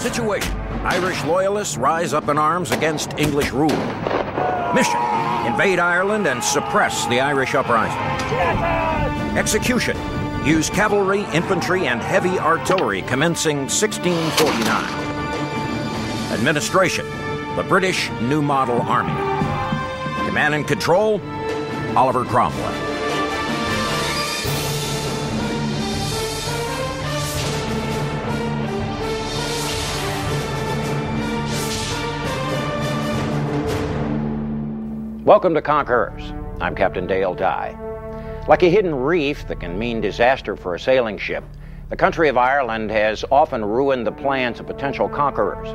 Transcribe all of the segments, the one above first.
Situation: Irish loyalists rise up in arms against English rule. Mission: invade Ireland and suppress the Irish uprising. Execution: use cavalry, infantry, and heavy artillery commencing 1649. Administration: the British New Model Army. Command and control: Oliver Cromwell. Welcome to Conquerors. I'm Captain Dale Dye. Like a hidden reef that can mean disaster for a sailing ship, the country of Ireland has often ruined the plans of potential conquerors.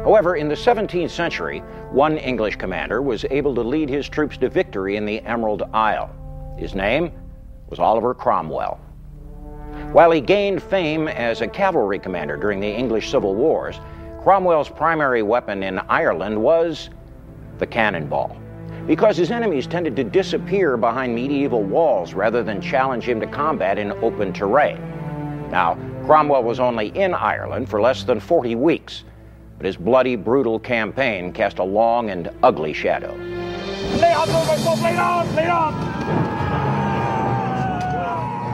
However, in the 17th century, one English commander was able to lead his troops to victory in the Emerald Isle. His name was Oliver Cromwell. While he gained fame as a cavalry commander during the English Civil Wars, Cromwell's primary weapon in Ireland was the cannonball, because his enemies tended to disappear behind medieval walls rather than challenge him to combat in open terrain. Now, Cromwell was only in Ireland for less than 40 weeks, but his bloody, brutal campaign cast a long and ugly shadow. Lay on, lead on, lead on!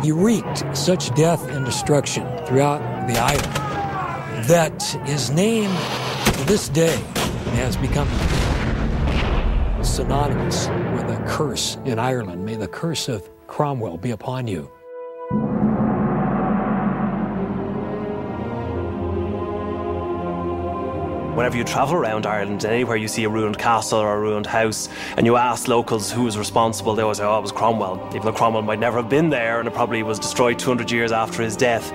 He wreaked such death and destruction throughout the island that his name to this day has become synonymous with a curse in Ireland. May the curse of Cromwell be upon you. Whenever you travel around Ireland, anywhere you see a ruined castle or a ruined house, and you ask locals who was responsible, they always say, oh, it was Cromwell. Even though Cromwell might never have been there, and it probably was destroyed 200 years after his death.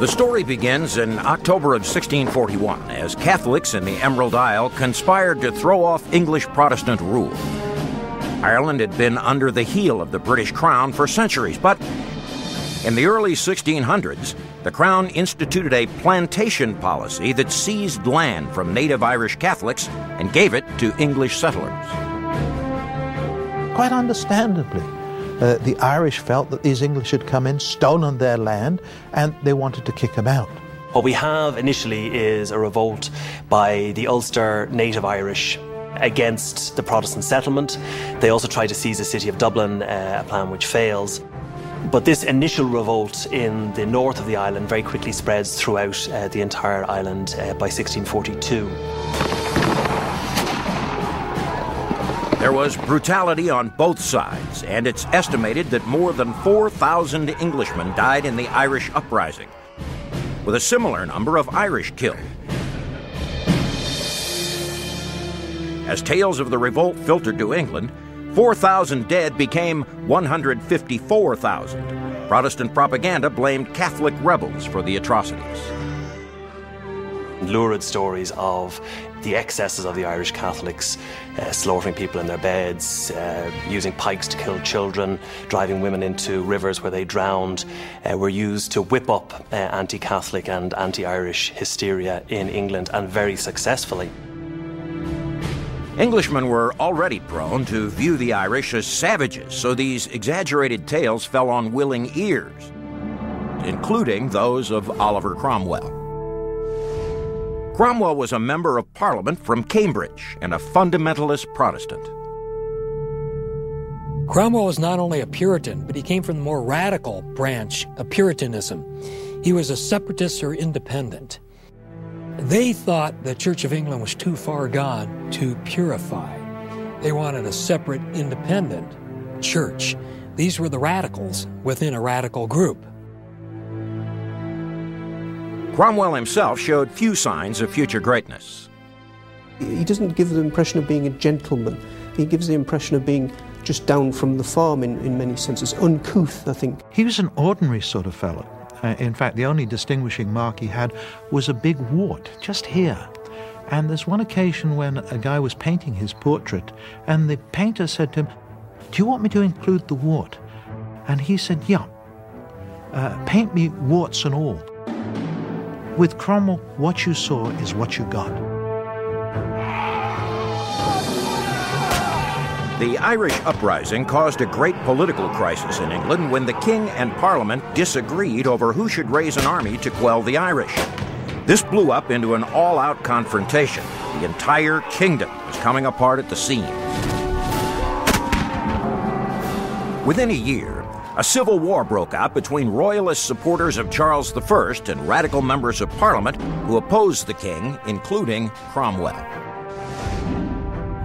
The story begins in October of 1641 as Catholics in the Emerald Isle conspired to throw off English Protestant rule. Ireland had been under the heel of the British Crown for centuries, but in the early 1600s, the Crown instituted a plantation policy that seized land from native Irish Catholics and gave it to English settlers. Quite understandably, the Irish felt that these English had come in, stolen their land, and they wanted to kick them out. What we have initially is a revolt by the Ulster native Irish against the Protestant settlement. They also try to seize the city of Dublin, a plan which fails. But this initial revolt in the north of the island very quickly spreads throughout the entire island by 1642. There was brutality on both sides, and it's estimated that more than 4,000 Englishmen died in the Irish uprising, with a similar number of Irish killed. As tales of the revolt filtered to England, 4,000 dead became 154,000. Protestant propaganda blamed Catholic rebels for the atrocities. Lurid stories of the excesses of the Irish Catholics, slaughtering people in their beds, using pikes to kill children, driving women into rivers where they drowned, were used to whip up anti-Catholic and anti-Irish hysteria in England, and very successfully. Englishmen were already prone to view the Irish as savages, so these exaggerated tales fell on willing ears, including those of Oliver Cromwell. Cromwell was a member of Parliament from Cambridge and a fundamentalist Protestant. Cromwell was not only a Puritan, but he came from the more radical branch of Puritanism. He was a separatist or independent. They thought the Church of England was too far gone to purify. They wanted a separate, independent church. These were the radicals within a radical group. Cromwell himself showed few signs of future greatness. He doesn't give the impression of being a gentleman. He gives the impression of being just down from the farm in many senses, uncouth, I think. He was an ordinary sort of fellow. In fact, the only distinguishing mark he had was a big wart, just here. And there's one occasion when a guy was painting his portrait, and the painter said to him, "Do you want me to include the wart?" And he said, "Yeah. Paint me warts and all." With Cromwell, what you saw is what you got. The Irish uprising caused a great political crisis in England when the king and parliament disagreed over who should raise an army to quell the Irish. This blew up into an all-out confrontation. The entire kingdom was coming apart at the seams. Within a year, a civil war broke out between royalist supporters of Charles I and radical members of parliament who opposed the king, including Cromwell.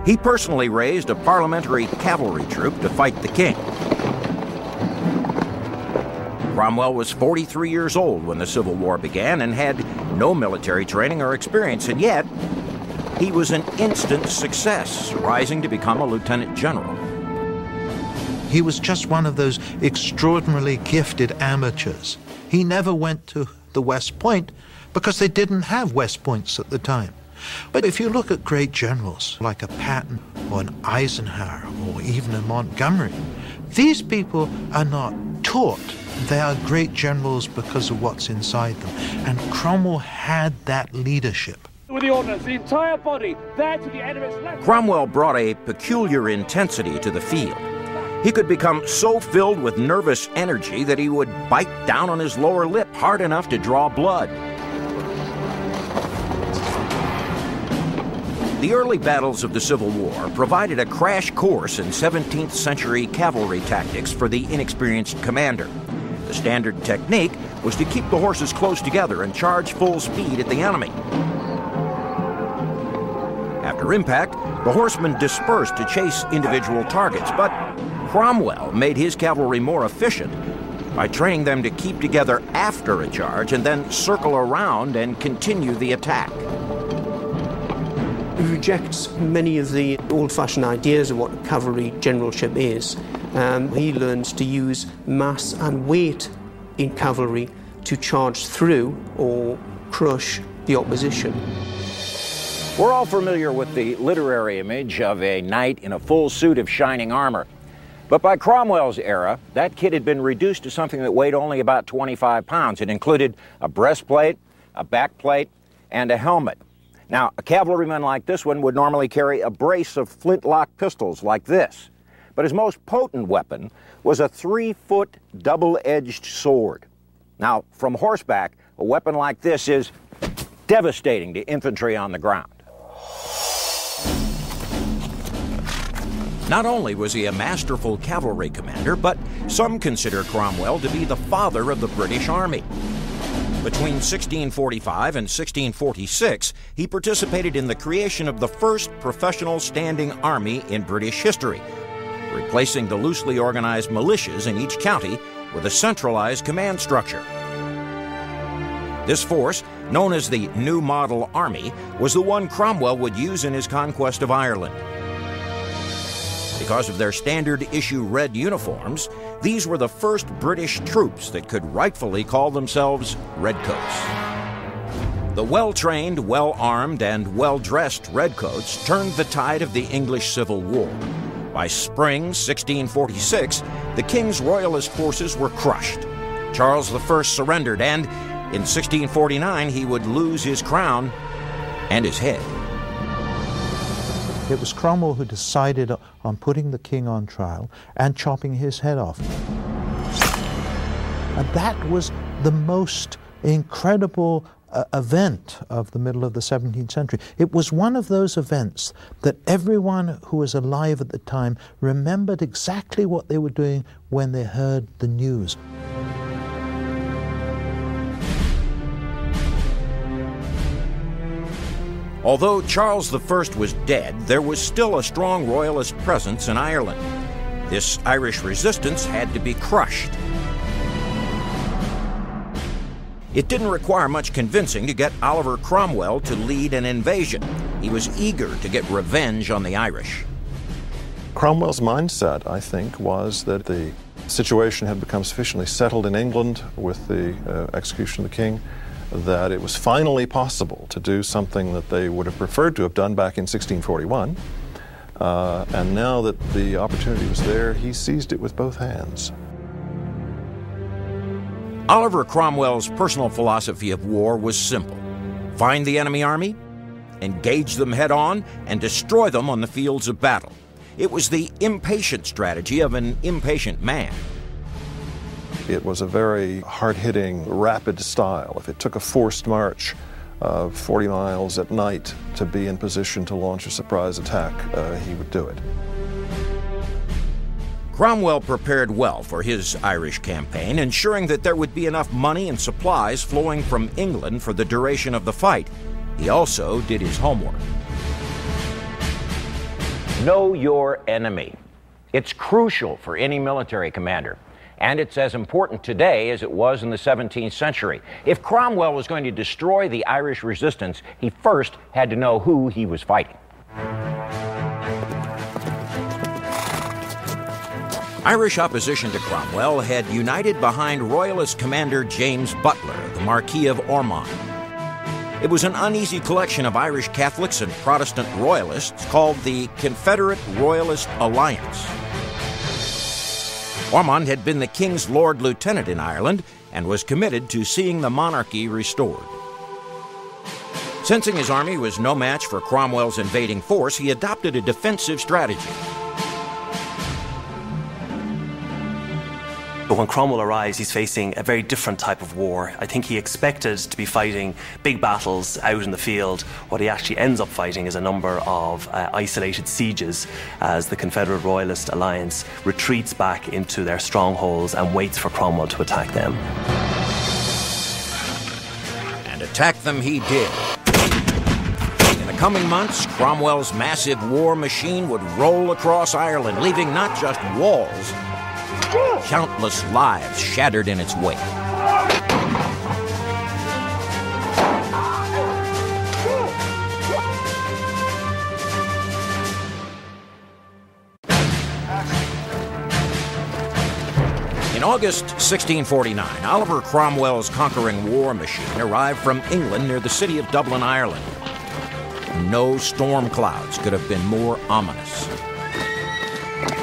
He personally raised a parliamentary cavalry troop to fight the king. Cromwell was 43 years old when the Civil War began and had no military training or experience, and yet he was an instant success, rising to become a lieutenant general. He was just one of those extraordinarily gifted amateurs. He never went to the West Point because they didn't have West Points at the time. But if you look at great generals like a Patton or an Eisenhower or even a Montgomery, these people are not taught. They are great generals because of what's inside them. And Cromwell had that leadership. With the ordnance, the entire body, there to the enemy's left. Cromwell brought a peculiar intensity to the field. He could become so filled with nervous energy that he would bite down on his lower lip hard enough to draw blood. The early battles of the Civil War provided a crash course in 17th century cavalry tactics for the inexperienced commander. The standard technique was to keep the horses close together and charge full speed at the enemy. After impact, the horsemen dispersed to chase individual targets, but Cromwell made his cavalry more efficient by training them to keep together after a charge and then circle around and continue the attack. He rejects many of the old-fashioned ideas of what cavalry generalship is. He learns to use mass and weight in cavalry to charge through or crush the opposition. We're all familiar with the literary image of a knight in a full suit of shining armor. But by Cromwell's era, that kit had been reduced to something that weighed only about 25 pounds. It included a breastplate, a backplate, and a helmet. Now, a cavalryman like this one would normally carry a brace of flintlock pistols like this. But his most potent weapon was a 3-foot double-edged sword. Now, from horseback, a weapon like this is devastating to infantry on the ground. Not only was he a masterful cavalry commander, but some consider Cromwell to be the father of the British Army. Between 1645 and 1646, he participated in the creation of the first professional standing army in British history, replacing the loosely organized militias in each county with a centralized command structure. This force, known as the New Model Army, was the one Cromwell would use in his conquest of Ireland. Because of their standard-issue red uniforms, these were the first British troops that could rightfully call themselves Redcoats. The well-trained, well-armed, and well-dressed Redcoats turned the tide of the English Civil War. By spring 1646, the king's royalist forces were crushed. Charles I surrendered, and in 1649 he would lose his crown and his head. It was Cromwell who decided on putting the king on trial and chopping his head off. And that was the most incredible event of the middle of the 17th century. It was one of those events that everyone who was alive at the time remembered exactly what they were doing when they heard the news. Although Charles I was dead, there was still a strong royalist presence in Ireland. This Irish resistance had to be crushed. It didn't require much convincing to get Oliver Cromwell to lead an invasion. He was eager to get revenge on the Irish. Cromwell's mindset, I think, was that the situation had become sufficiently settled in England with the execution of the king, that it was finally possible to do something that they would have preferred to have done back in 1641. And now that the opportunity was there, he seized it with both hands. Oliver Cromwell's personal philosophy of war was simple. Find the enemy army, engage them head-on, and destroy them on the fields of battle. It was the impatient strategy of an impatient man. It was a very hard-hitting, rapid style. If it took a forced march of 40 miles at night to be in position to launch a surprise attack, he would do it. Cromwell prepared well for his Irish campaign, ensuring that there would be enough money and supplies flowing from England for the duration of the fight. He also did his homework. Know your enemy. It's crucial for any military commander, and it's as important today as it was in the 17th century. If Cromwell was going to destroy the Irish resistance, he first had to know who he was fighting. Irish opposition to Cromwell had united behind Royalist commander James Butler, the Marquis of Ormond. It was an uneasy collection of Irish Catholics and Protestant Royalists called the Confederate Royalist Alliance. Ormond had been the King's Lord Lieutenant in Ireland and was committed to seeing the monarchy restored. Sensing his army was no match for Cromwell's invading force, he adopted a defensive strategy. But when Cromwell arrives, he's facing a very different type of war. I think he expected to be fighting big battles out in the field. What he actually ends up fighting is a number of isolated sieges as the Confederate Royalist Alliance retreats back into their strongholds and waits for Cromwell to attack them. And attack them he did. In the coming months, Cromwell's massive war machine would roll across Ireland, leaving not just walls, countless lives shattered in its wake. In August 1649, Oliver Cromwell's conquering war machine arrived from England near the city of Dublin, Ireland. No storm clouds could have been more ominous.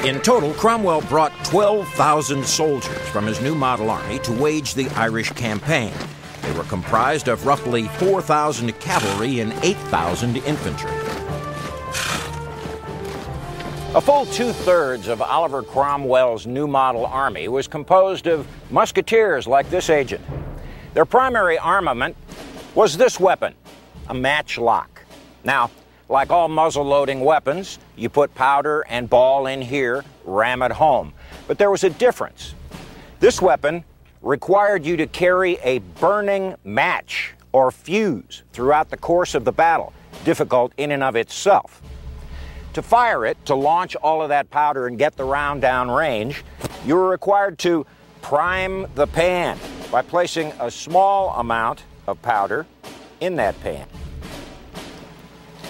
In total, Cromwell brought 12,000 soldiers from his new model army to wage the Irish campaign. They were comprised of roughly 4,000 cavalry and 8,000 infantry. A full two-thirds of Oliver Cromwell's new model army was composed of musketeers like this agent. Their primary armament was this weapon, a matchlock. Now, like all muzzle-loading weapons, you put powder and ball in here, ram it home. But there was a difference. This weapon required you to carry a burning match or fuse throughout the course of the battle, difficult in and of itself. To fire it, to launch all of that powder and get the round down range, you were required to prime the pan by placing a small amount of powder in that pan.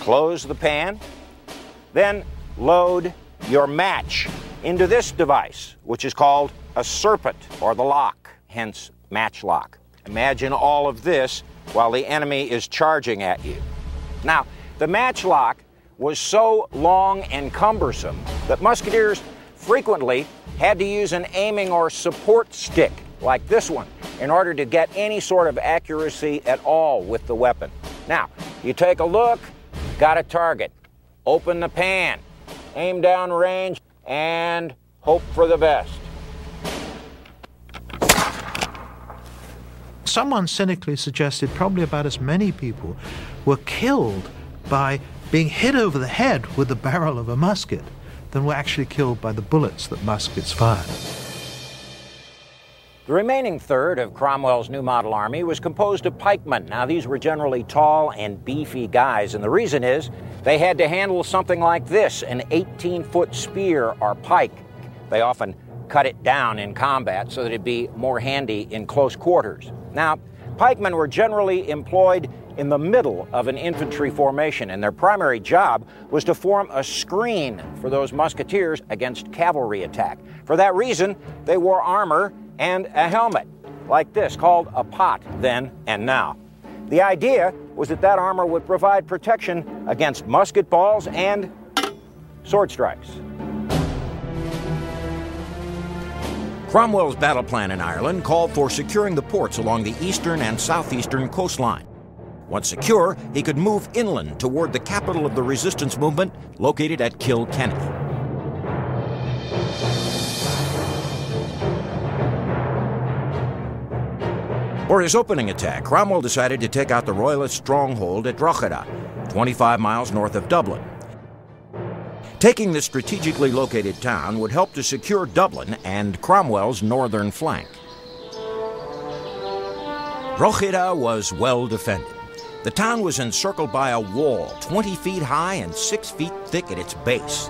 Close the pan, then load your match into this device, which is called a serpent, or the lock, hence matchlock. Imagine all of this while the enemy is charging at you. Now, the matchlock was so long and cumbersome that musketeers frequently had to use an aiming or support stick, like this one, in order to get any sort of accuracy at all with the weapon. Now, you take a look, got a target, open the pan, aim down range, and hope for the best. Someone cynically suggested probably about as many people were killed by being hit over the head with the barrel of a musket than were actually killed by the bullets that muskets fired. The remaining third of Cromwell's new model army was composed of pikemen. Now, these were generally tall and beefy guys, and the reason is they had to handle something like this, an 18-foot spear or pike. They often cut it down in combat so that it'd be more handy in close quarters. Now, pikemen were generally employed in the middle of an infantry formation, and their primary job was to form a screen for those musketeers against cavalry attack. For that reason, they wore armor and a helmet, like this, called a pot then and now. The idea was that that armor would provide protection against musket balls and sword strikes. Cromwell's battle plan in Ireland called for securing the ports along the eastern and southeastern coastline. Once secure, he could move inland toward the capital of the resistance movement, located at Kilkenny. For his opening attack, Cromwell decided to take out the royalist stronghold at Drogheda, 25 miles north of Dublin. Taking the strategically located town would help to secure Dublin and Cromwell's northern flank. Drogheda was well defended. The town was encircled by a wall 20 feet high and 6 feet thick at its base.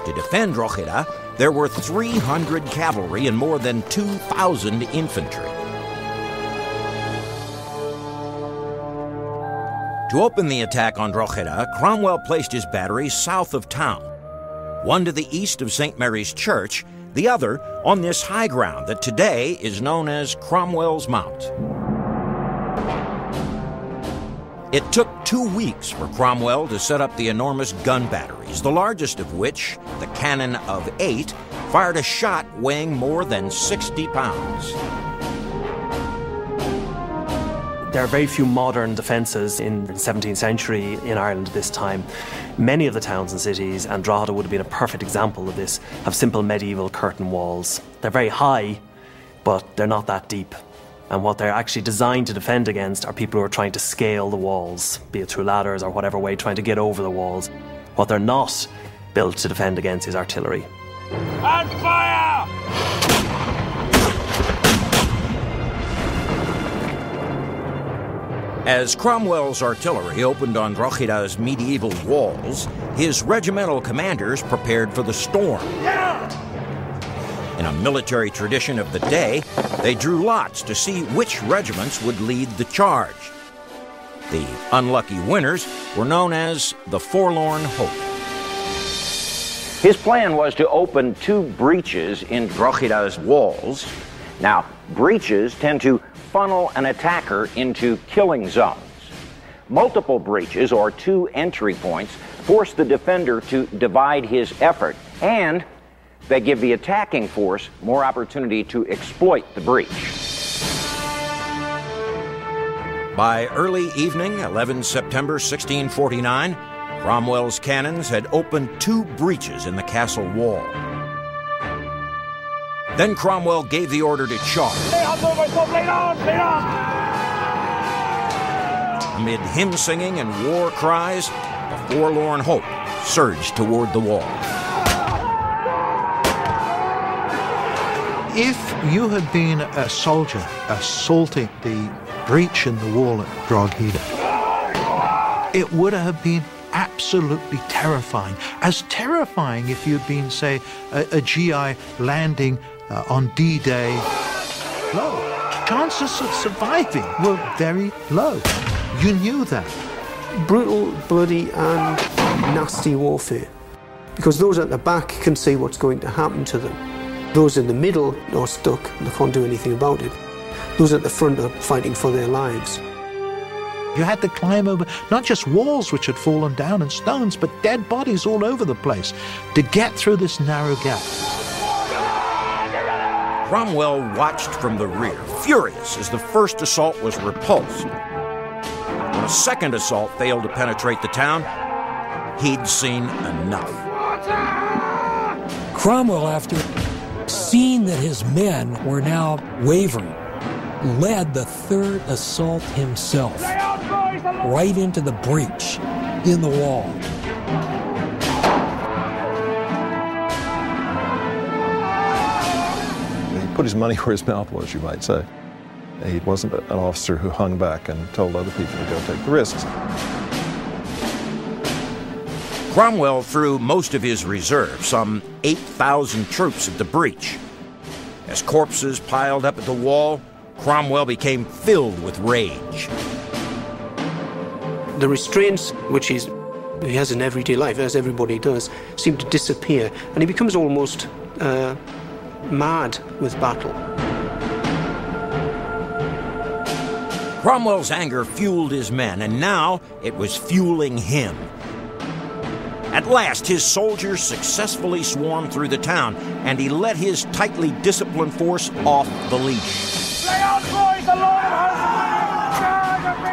To defend Drogheda, there were 300 cavalry and more than 2,000 infantry. To open the attack on Drogheda, Cromwell placed his batteries south of town, one to the east of St. Mary's Church, the other on this high ground that today is known as Cromwell's Mount. It took 2 weeks for Cromwell to set up the enormous gun batteries, the largest of which, the cannon of 8, fired a shot weighing more than 60 pounds. There are very few modern defences in the 17th century in Ireland at this time. Many of the towns and cities, and Drogheda would have been a perfect example of this, have simple medieval curtain walls. They're very high, but they're not that deep. And what they're actually designed to defend against are people who are trying to scale the walls, be it through ladders or whatever way, trying to get over the walls. What they're not built to defend against is artillery. And fire! As Cromwell's artillery opened on Drogheda's medieval walls, his regimental commanders prepared for the storm. In a military tradition of the day, they drew lots to see which regiments would lead the charge. The unlucky winners were known as the Forlorn Hope. His plan was to open 2 breaches in Drogheda's walls. Now, breaches tend to funnel an attacker into killing zones. Multiple breaches, or 2 entry points, force the defender to divide his effort, and they give the attacking force more opportunity to exploit the breach. By early evening, 11 September 1649, Cromwell's cannons had opened 2 breaches in the castle wall. Then Cromwell gave the order to charge. Amid hymn singing and war cries, the Forlorn Hope surged toward the wall. If you had been a soldier assaulting the breach in the wall at Drogheda, it would have been absolutely terrifying. As terrifying if you'd been, say, a GI landing on D-Day. Low. Chances of surviving were very low. You knew that. Brutal, bloody and nasty warfare. Because those at the back can see what's going to happen to them. Those in the middle are stuck and they can't do anything about it. Those at the front are fighting for their lives. You had to climb over not just walls which had fallen down and stones, but dead bodies all over the place to get through this narrow gap. Cromwell watched from the rear, furious as the first assault was repulsed. When a second assault failed to penetrate the town, he'd seen enough. Cromwell, after seeing that his men were now wavering, led the 3rd assault himself, right into the breach in the wall. He put his money where his mouth was, you might say. He wasn't an officer who hung back and told other people to go take the risks. Cromwell threw most of his reserve, some 8,000 troops, at the breach. As corpses piled up at the wall, Cromwell became filled with rage. The restraints which he has in everyday life, as everybody does, seem to disappear, and he becomes almost mad with battle. Cromwell's anger fueled his men, and now it was fueling him. At last, his soldiers successfully swarmed through the town, and he let his tightly disciplined force off the leash.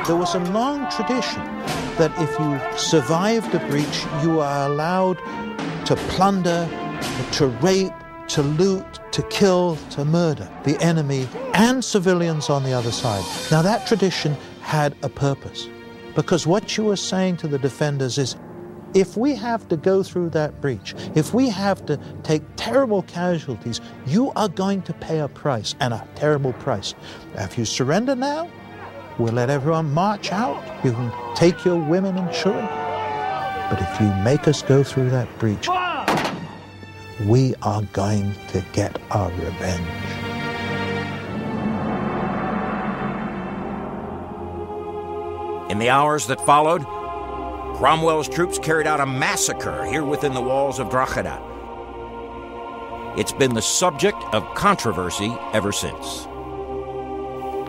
There was a long tradition that if you survived a breach, you are allowed to plunder, to rape, to loot, to kill, to murder the enemy and civilians on the other side. Now that tradition had a purpose, because what you were saying to the defenders is, if we have to go through that breach, if we have to take terrible casualties, you are going to pay a price, and a terrible price. If you surrender now, we'll let everyone march out. You can take your women and children. But if you make us go through that breach, we are going to get our revenge. In the hours that followed, Cromwell's troops carried out a massacre here within the walls of Drogheda. It's been the subject of controversy ever since.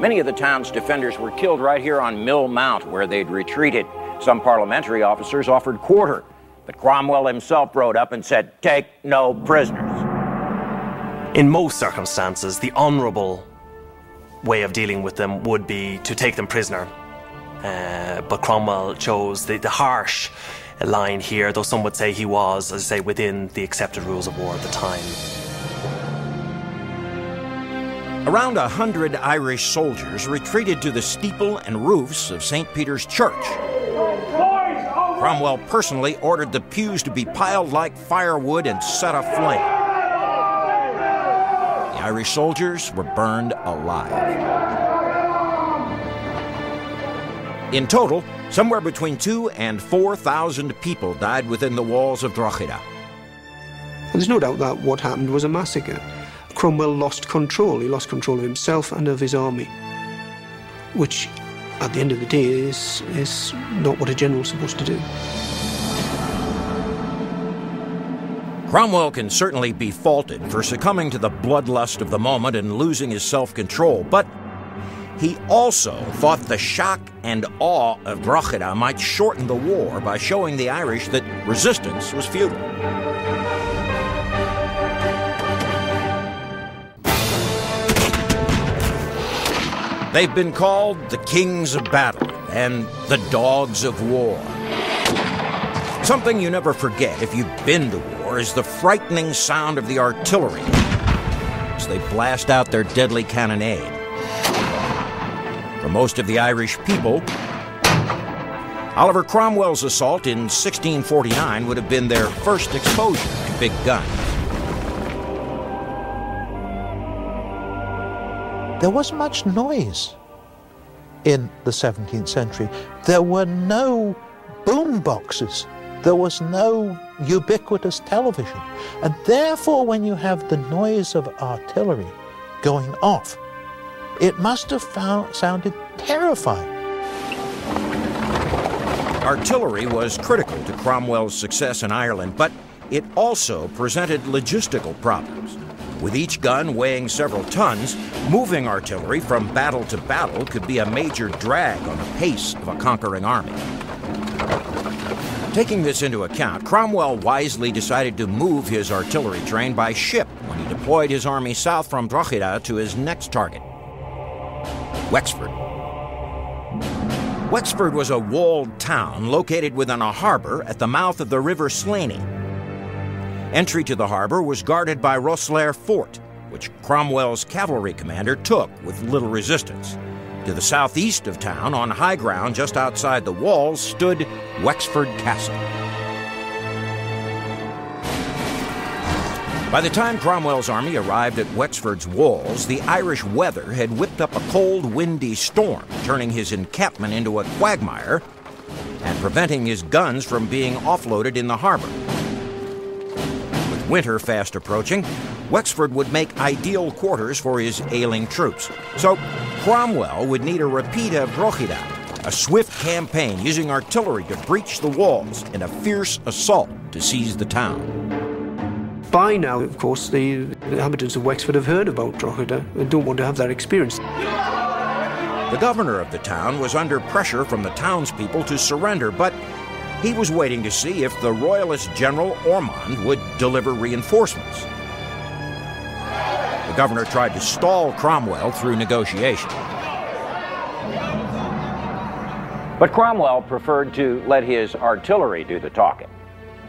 Many of the town's defenders were killed right here on Mill Mount, where they'd retreated. Some parliamentary officers offered quarter, but Cromwell himself rode up and said, "Take no prisoners." In most circumstances, the honourable way of dealing with them would be to take them prisoner. But Cromwell chose the harsh line here, though some would say he was, as I say, within the accepted rules of war at the time. Around 100 Irish soldiers retreated to the steeple and roofs of St. Peter's Church. Cromwell personally ordered the pews to be piled like firewood and set aflame. The Irish soldiers were burned alive. In total, somewhere between 2,000 and 4,000 people died within the walls of Drogheda. There's no doubt that what happened was a massacre. Cromwell lost control. He lost control of himself and of his army, which, at the end of the day, is not what a general's supposed to do. Cromwell can certainly be faulted for succumbing to the bloodlust of the moment and losing his self-control, but he also thought the shock and awe of Drogheda might shorten the war by showing the Irish that resistance was futile. They've been called the kings of battle and the dogs of war. Something you never forget if you've been to war is the frightening sound of the artillery as they blast out their deadly cannonade. For most of the Irish people, Oliver Cromwell's assault in 1649 would have been their first exposure to big guns. There wasn't much noise in the 17th century. There were no boom boxes. There was no ubiquitous television. And therefore, when you have the noise of artillery going off, it must have sounded terrifying. Artillery was critical to Cromwell's success in Ireland, but it also presented logistical problems. With each gun weighing several tons, moving artillery from battle to battle could be a major drag on the pace of a conquering army. Taking this into account, Cromwell wisely decided to move his artillery train by ship when he deployed his army south from Drogheda to his next target, Wexford. Wexford was a walled town located within a harbor at the mouth of the River Slaney. Entry to the harbor was guarded by Rosslare Fort, which Cromwell's cavalry commander took with little resistance. To the southeast of town, on high ground just outside the walls, stood Wexford Castle. By the time Cromwell's army arrived at Wexford's walls, the Irish weather had whipped up a cold, windy storm, turning his encampment into a quagmire and preventing his guns from being offloaded in the harbor. With winter fast approaching, Wexford would make ideal quarters for his ailing troops. So Cromwell would need a repeat of Drogheda, a swift campaign using artillery to breach the walls and a fierce assault to seize the town. By now, of course, the inhabitants of Wexford have heard about Drogheda and don't want to have that experience. The governor of the town was under pressure from the townspeople to surrender, but he was waiting to see if the royalist general Ormond would deliver reinforcements. The governor tried to stall Cromwell through negotiation. But Cromwell preferred to let his artillery do the talking.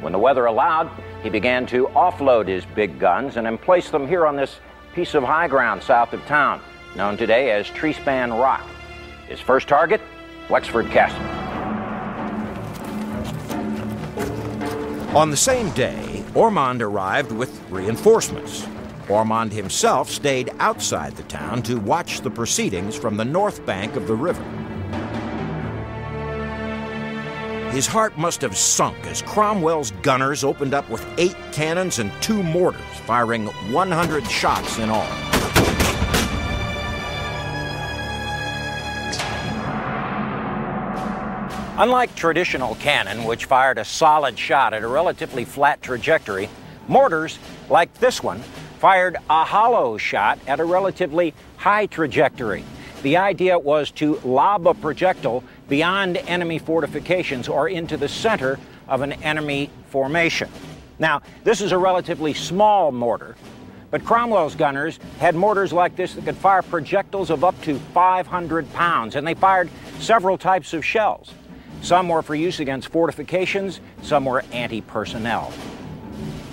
When the weather allowed, he began to offload his big guns and emplace them here on this piece of high ground south of town, known today as Treespan Rock. His first target, Wexford Castle. On the same day, Ormond arrived with reinforcements. Ormond himself stayed outside the town to watch the proceedings from the north bank of the river. His heart must have sunk as Cromwell's gunners opened up with 8 cannons and 2 mortars, firing 100 shots in all. Unlike traditional cannon, which fired a solid shot at a relatively flat trajectory, mortars, like this one, fired a hollow shot at a relatively high trajectory. The idea was to lob a projectile beyond enemy fortifications or into the center of an enemy formation. Now, this is a relatively small mortar, but Cromwell's gunners had mortars like this that could fire projectiles of up to 500 pounds, and they fired several types of shells. Some were for use against fortifications, some were anti-personnel.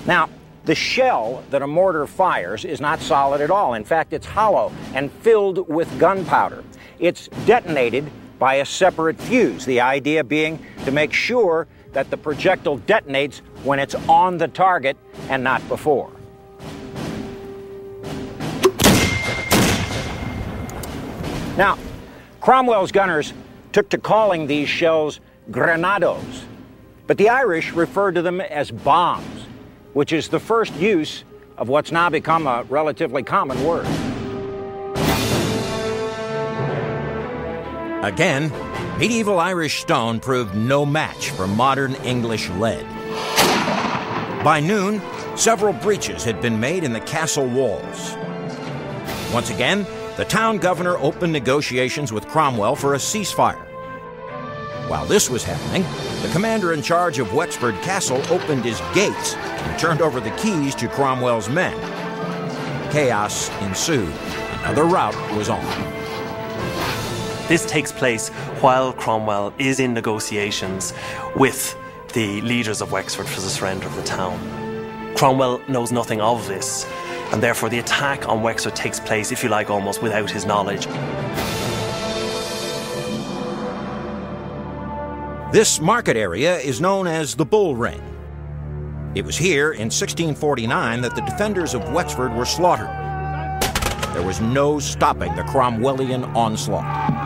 Now, the shell that a mortar fires is not solid at all. In fact, it's hollow and filled with gunpowder. It's detonated by a separate fuse, the idea being to make sure that the projectile detonates when it's on the target and not before. Now, Cromwell's gunners took to calling these shells grenados, but the Irish referred to them as bombs, which is the first use of what's now become a relatively common word. Again, medieval Irish stone proved no match for modern English lead. By noon, several breaches had been made in the castle walls. Once again, the town governor opened negotiations with Cromwell for a ceasefire. While this was happening, the commander in charge of Wexford Castle opened his gates and turned over the keys to Cromwell's men. Chaos ensued. Another rout was on. This takes place while Cromwell is in negotiations with the leaders of Wexford for the surrender of the town. Cromwell knows nothing of this, and therefore the attack on Wexford takes place, if you like, almost without his knowledge. This market area is known as the Bull Ring. It was here in 1649 that the defenders of Wexford were slaughtered. There was no stopping the Cromwellian onslaught.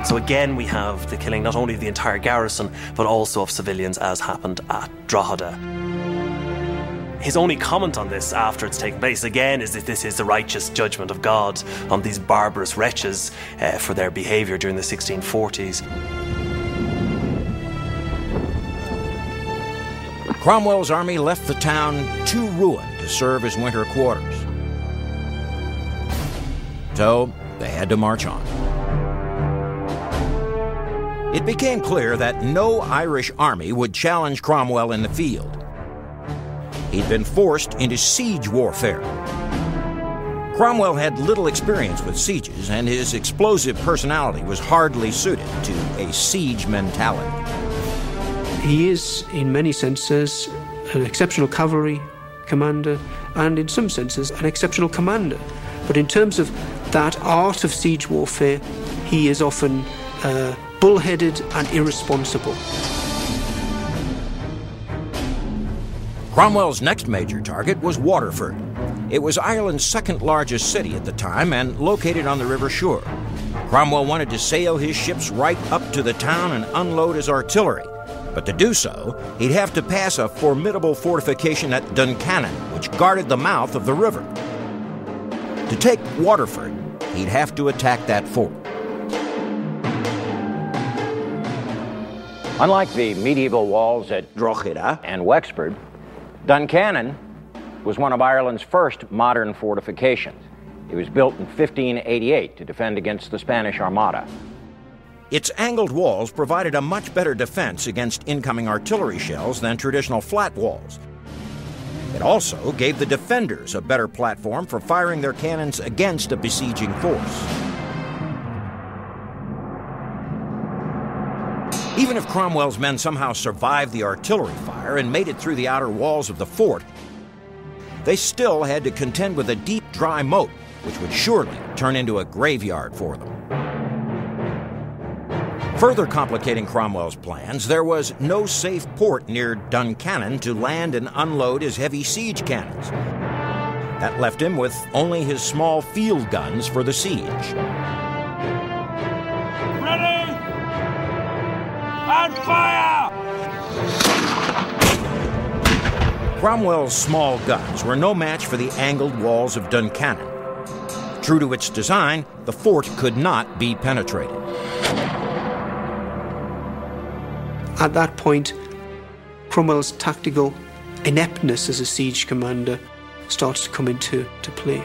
So again, we have the killing not only of the entire garrison, but also of civilians, as happened at Drogheda. His only comment on this after it's taken place, again, is that this is the righteous judgment of God on these barbarous wretches for their behaviour during the 1640s. Cromwell's army left the town too ruined to serve as winter quarters. So they had to march on. It became clear that no Irish army would challenge Cromwell in the field. He'd been forced into siege warfare. Cromwell had little experience with sieges, and his explosive personality was hardly suited to a siege mentality. He is, in many senses, an exceptional cavalry commander, and in some senses, an exceptional commander. But in terms of that art of siege warfare, he is often bullheaded and irresponsible. Cromwell's next major target was Waterford. It was Ireland's second largest city at the time and located on the River Suir. Cromwell wanted to sail his ships right up to the town and unload his artillery. But to do so, he'd have to pass a formidable fortification at Duncannon, which guarded the mouth of the river. To take Waterford, he'd have to attack that fort. Unlike the medieval walls at Drogheda and Wexford, Duncannon was one of Ireland's first modern fortifications. It was built in 1588 to defend against the Spanish Armada. Its angled walls provided a much better defense against incoming artillery shells than traditional flat walls. It also gave the defenders a better platform for firing their cannons against a besieging force. Even if Cromwell's men somehow survived the artillery fire and made it through the outer walls of the fort, they still had to contend with a deep, dry moat, which would surely turn into a graveyard for them. Further complicating Cromwell's plans, there was no safe port near Duncannon to land and unload his heavy siege cannons. That left him with only his small field guns for the siege. Ready! And fire! Cromwell's small guns were no match for the angled walls of Duncannon. True to its design, the fort could not be penetrated. At that point, Cromwell's tactical ineptness as a siege commander starts to come into play.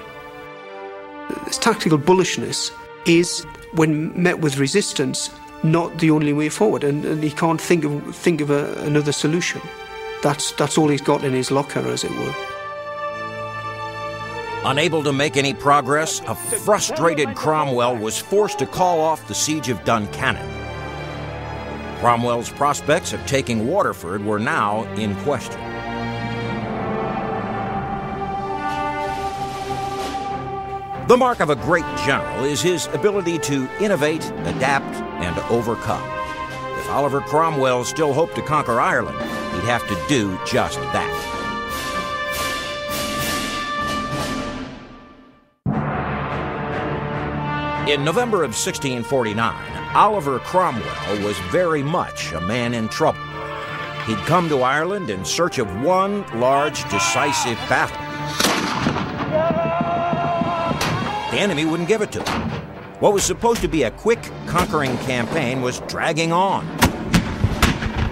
This tactical bullishness is, when met with resistance, not the only way forward, and he can't think of another solution. That's all he's got in his locker, as it were. Unable to make any progress, a frustrated Cromwell was forced to call off the siege of Duncannon. Cromwell's prospects of taking Waterford were now in question. The mark of a great general is his ability to innovate, adapt, and overcome. If Oliver Cromwell still hoped to conquer Ireland, he'd have to do just that. In November of 1649, Oliver Cromwell was very much a man in trouble. He'd come to Ireland in search of one large, decisive battle. The enemy wouldn't give it to him. What was supposed to be a quick, conquering campaign was dragging on.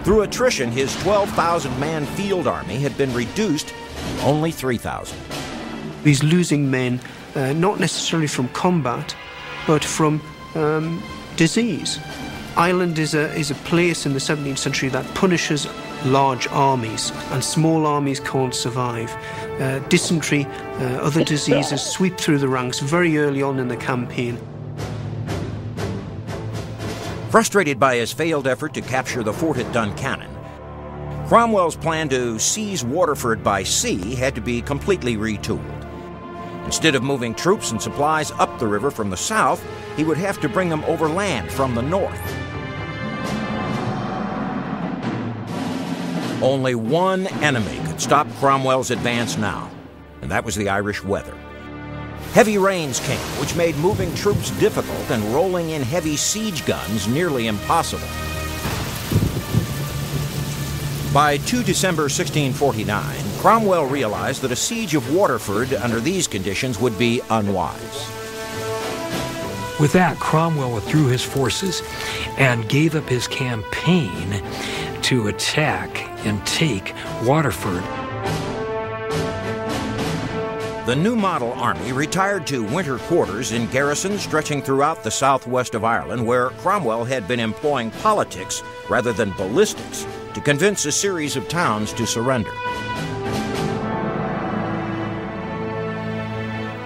Through attrition, his 12,000-man field army had been reduced to only 3,000. He's losing men, not necessarily from combat, but from disease. Ireland is a place in the 17th century that punishes large armies, and small armies can't survive. Dysentery, other diseases sweep through the ranks very early on in the campaign. Frustrated by his failed effort to capture the fort at Duncannon, Cromwell's plan to seize Waterford by sea had to be completely retooled. Instead of moving troops and supplies up the river from the south, he would have to bring them overland from the north. Only one enemy could stop Cromwell's advance now, and that was the Irish weather. Heavy rains came, which made moving troops difficult and rolling in heavy siege guns nearly impossible. By 2 December 1649, Cromwell realized that a siege of Waterford under these conditions would be unwise. With that, Cromwell withdrew his forces and gave up his campaign to attack and take Waterford. The new model army retired to winter quarters in garrisons stretching throughout the southwest of Ireland, where Cromwell had been employing politics rather than ballistics to convince a series of towns to surrender.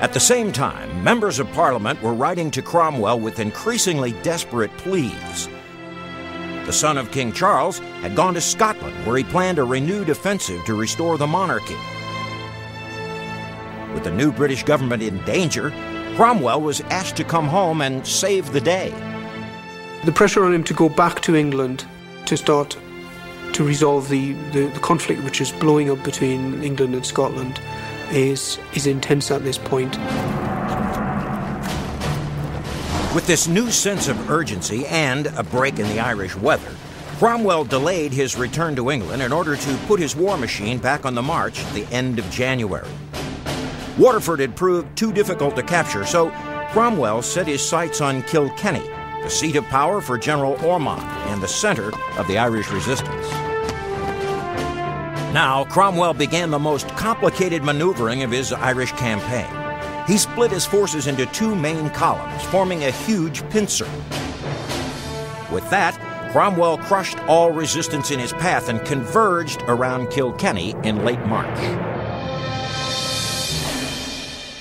At the same time, members of Parliament were writing to Cromwell with increasingly desperate pleas. The son of King Charles had gone to Scotland, where he planned a renewed offensive to restore the monarchy. With the new British government in danger, Cromwell was asked to come home and save the day. The pressure on him to go back to England to start to resolve the conflict which is blowing up between England and Scotland is intense at this point. With this new sense of urgency and a break in the Irish weather, Cromwell delayed his return to England in order to put his war machine back on the march at the end of January. Waterford had proved too difficult to capture, so Cromwell set his sights on Kilkenny, the seat of power for General Ormond and the center of the Irish resistance. Now, Cromwell began the most complicated maneuvering of his Irish campaign. He split his forces into two main columns, forming a huge pincer. With that, Cromwell crushed all resistance in his path and converged around Kilkenny in late March.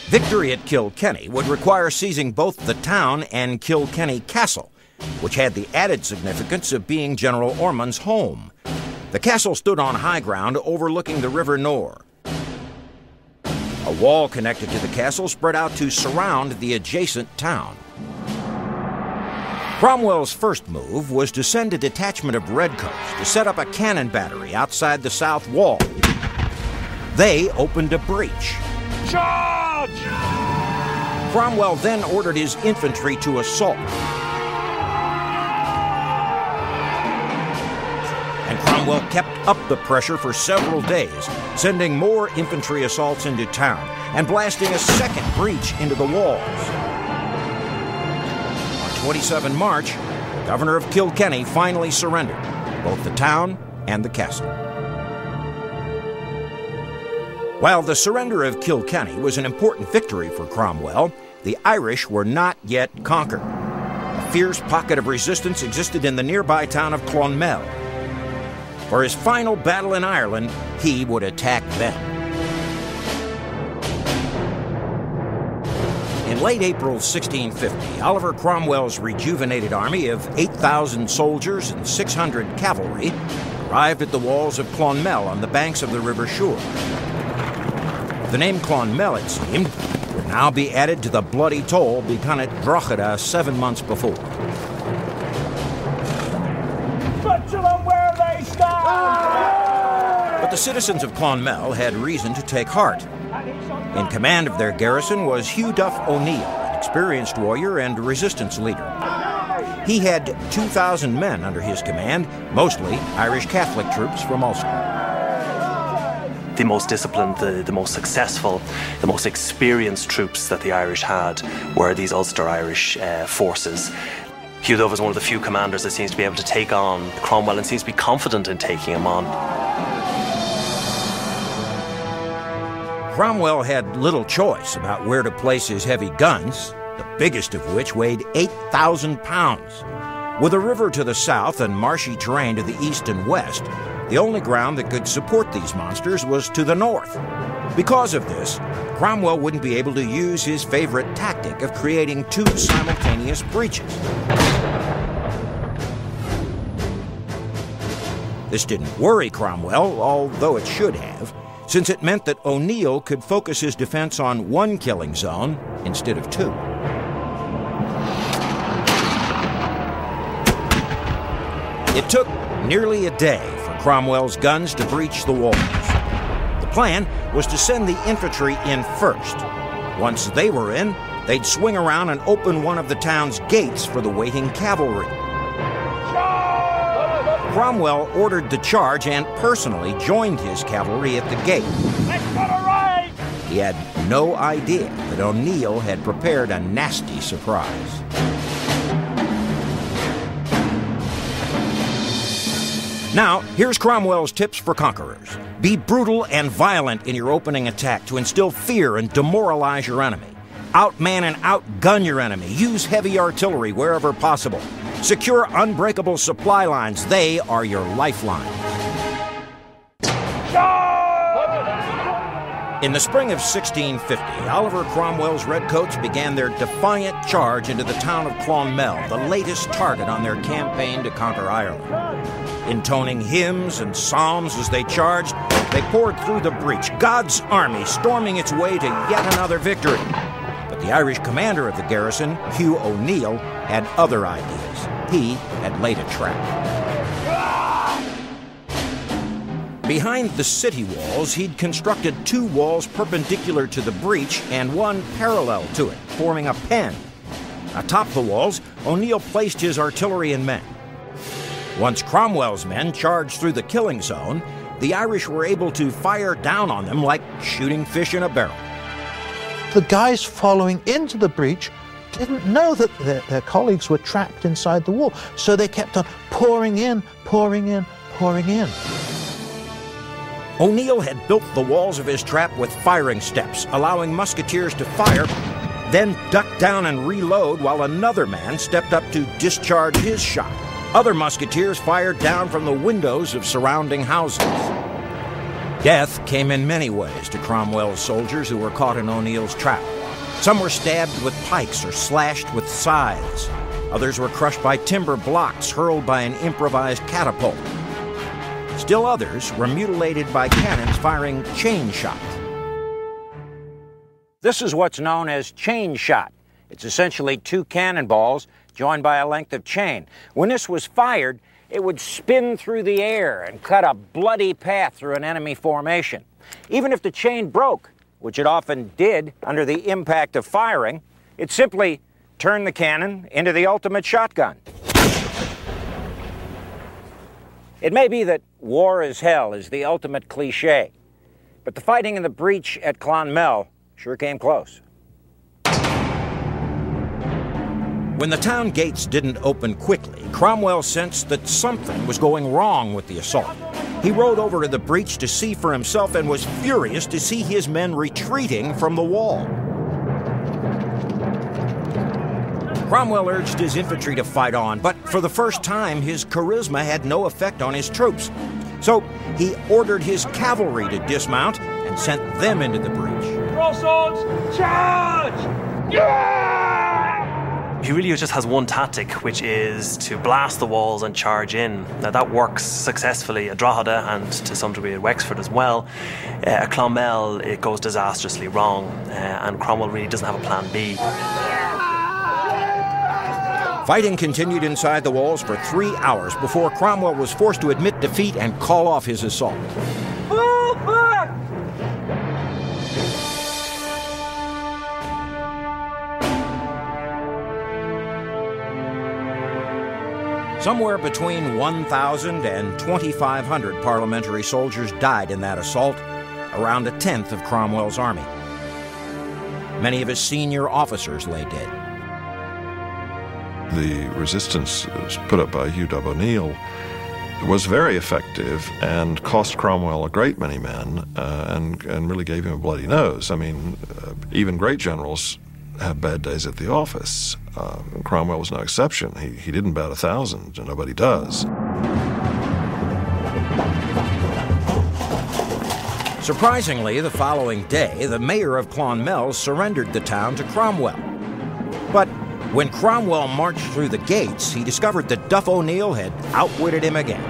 Victory at Kilkenny would require seizing both the town and Kilkenny Castle, which had the added significance of being General Ormond's home. The castle stood on high ground overlooking the River Nore. A wall connected to the castle spread out to surround the adjacent town. Cromwell's first move was to send a detachment of redcoats to set up a cannon battery outside the south wall. They opened a breach. Charge! Cromwell then ordered his infantry to assault. And Cromwell kept up the pressure for several days, sending more infantry assaults into town and blasting a second breach into the walls. On 27 March, the governor of Kilkenny finally surrendered, both the town and the castle. While the surrender of Kilkenny was an important victory for Cromwell, the Irish were not yet conquered. A fierce pocket of resistance existed in the nearby town of Clonmel. For his final battle in Ireland, he would attack them. In late April 1650, Oliver Cromwell's rejuvenated army of 8,000 soldiers and 600 cavalry arrived at the walls of Clonmel on the banks of the River Suir. The name Clonmel, it seemed, would now be added to the bloody toll begun at Drogheda 7 months before. But the citizens of Clonmel had reason to take heart. In command of their garrison was Hugh Duff O'Neill, an experienced warrior and resistance leader. He had 2,000 men under his command, mostly Irish Catholic troops from Ulster. The most disciplined, the most successful, the most experienced troops that the Irish had were these Ulster Irish forces. Hugh Duff was one of the few commanders that seems to be able to take on Cromwell and seems to be confident in taking him on. Cromwell had little choice about where to place his heavy guns, the biggest of which weighed 8,000 pounds. With a river to the south and marshy terrain to the east and west, the only ground that could support these monsters was to the north. Because of this, Cromwell wouldn't be able to use his favorite tactic of creating two simultaneous breaches. This didn't worry Cromwell, although it should have, since it meant that O'Neill could focus his defense on one killing zone instead of two. It took nearly a day for Cromwell's guns to breach the walls. The plan was to send the infantry in first. Once they were in, they'd swing around and open one of the town's gates for the waiting cavalry. Cromwell ordered the charge and personally joined his cavalry at the gate. He had no idea that O'Neill had prepared a nasty surprise. Now, here's Cromwell's tips for conquerors. Be brutal and violent in your opening attack to instill fear and demoralize your enemy. Outman and outgun your enemy. Use heavy artillery wherever possible. Secure unbreakable supply lines. They are your lifeline. In the spring of 1650, Oliver Cromwell's redcoats began their defiant charge into the town of Clonmel, the latest target on their campaign to conquer Ireland. Intoning hymns and psalms as they charged, they poured through the breach, God's army storming its way to yet another victory. But the Irish commander of the garrison, Hugh O'Neill, had other ideas. He had laid a trap. Behind the city walls, he'd constructed two walls perpendicular to the breach and one parallel to it, forming a pen. Atop the walls, O'Neill placed his artillery and men. Once Cromwell's men charged through the killing zone, the Irish were able to fire down on them like shooting fish in a barrel. The guys following into the breach didn't know that their colleagues were trapped inside the wall, so they kept on pouring in, pouring in, pouring in. O'Neill had built the walls of his trap with firing steps, allowing musketeers to fire, then duck down and reload while another man stepped up to discharge his shot. Other musketeers fired down from the windows of surrounding houses. Death came in many ways to Cromwell's soldiers who were caught in O'Neill's trap. Some were stabbed with pikes or slashed with scythes. Others were crushed by timber blocks hurled by an improvised catapult. Still others were mutilated by cannons firing chain shot. This is what's known as chain shot. It's essentially two cannonballs joined by a length of chain. When this was fired, it would spin through the air and cut a bloody path through an enemy formation. Even if the chain broke, which it often did under the impact of firing, it simply turned the cannon into the ultimate shotgun. It may be that war is hell is the ultimate cliche, but the fighting in the breach at Clonmel sure came close. When the town gates didn't open quickly, Cromwell sensed that something was going wrong with the assault. He rode over to the breach to see for himself and was furious to see his men retreating from the wall. Cromwell urged his infantry to fight on, but for the first time, his charisma had no effect on his troops. So he ordered his cavalry to dismount and sent them into the breach. Cross swords, charge! Yeah! He really just has one tactic, which is to blast the walls and charge in. Now that works successfully at Drogheda and to some degree at Wexford as well. At Clonmel, it goes disastrously wrong, and Cromwell really doesn't have a plan B. Fighting continued inside the walls for 3 hours before Cromwell was forced to admit defeat and call off his assault. Fall back! Somewhere between 1,000 and 2,500 parliamentary soldiers died in that assault, around a tenth of Cromwell's army. Many of his senior officers lay dead. The resistance put up by Hugh O'Neill was very effective and cost Cromwell a great many men and really gave him a bloody nose. I mean, even great generals have bad days at the office. Cromwell was no exception. He didn't bat 1,000, and nobody does. Surprisingly, the following day, the mayor of Clonmel surrendered the town to Cromwell. But when Cromwell marched through the gates, he discovered that Duff O'Neill had outwitted him again.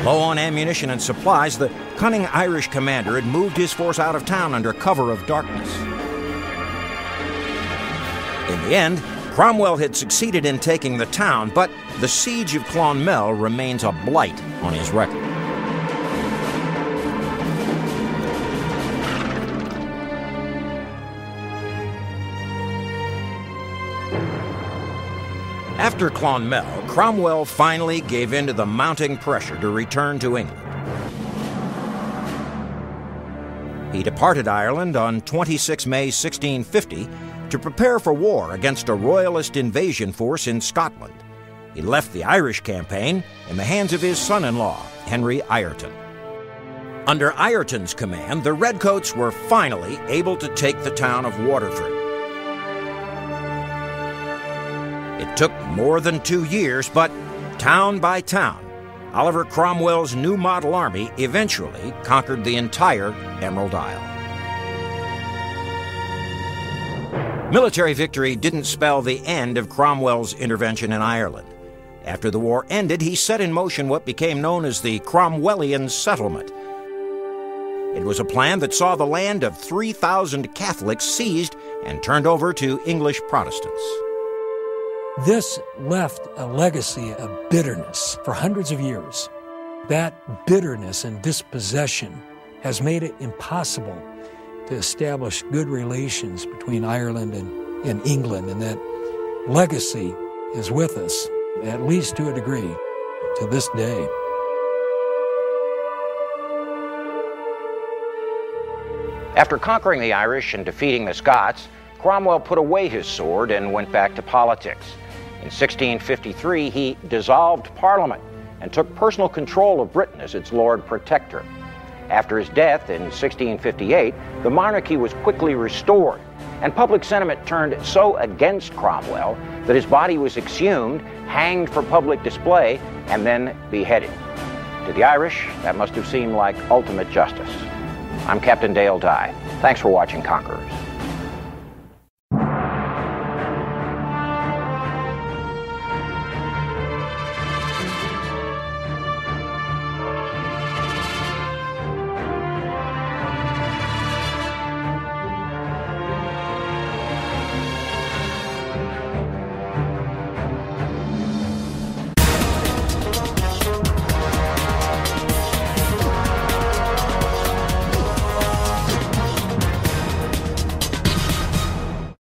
Low on ammunition and supplies, the cunning Irish commander had moved his force out of town under cover of darkness. In the end, Cromwell had succeeded in taking the town, but the siege of Clonmel remains a blight on his record. After Clonmel, Cromwell finally gave in to the mounting pressure to return to England. He departed Ireland on 26 May 1650 to prepare for war against a royalist invasion force in Scotland. He left the Irish campaign in the hands of his son-in-law, Henry Ireton. Under Ireton's command, the Redcoats were finally able to take the town of Waterford. It took more than 2 years, but town by town, Oliver Cromwell's new model army eventually conquered the entire Emerald Isle. Military victory didn't spell the end of Cromwell's intervention in Ireland. After the war ended, he set in motion what became known as the Cromwellian Settlement. It was a plan that saw the land of 3,000 Catholics seized and turned over to English Protestants. This left a legacy of bitterness for hundreds of years. That bitterness and dispossession has made it impossible to establish good relations between Ireland and England, and that legacy is with us, at least to a degree, to this day. After conquering the Irish and defeating the Scots, Cromwell put away his sword and went back to politics. In 1653, he dissolved Parliament and took personal control of Britain as its Lord Protector. After his death in 1658, the monarchy was quickly restored, and public sentiment turned so against Cromwell that his body was exhumed, hanged for public display, and then beheaded. To the Irish, that must have seemed like ultimate justice. I'm Captain Dale Dye. Thanks for watching Conquerors.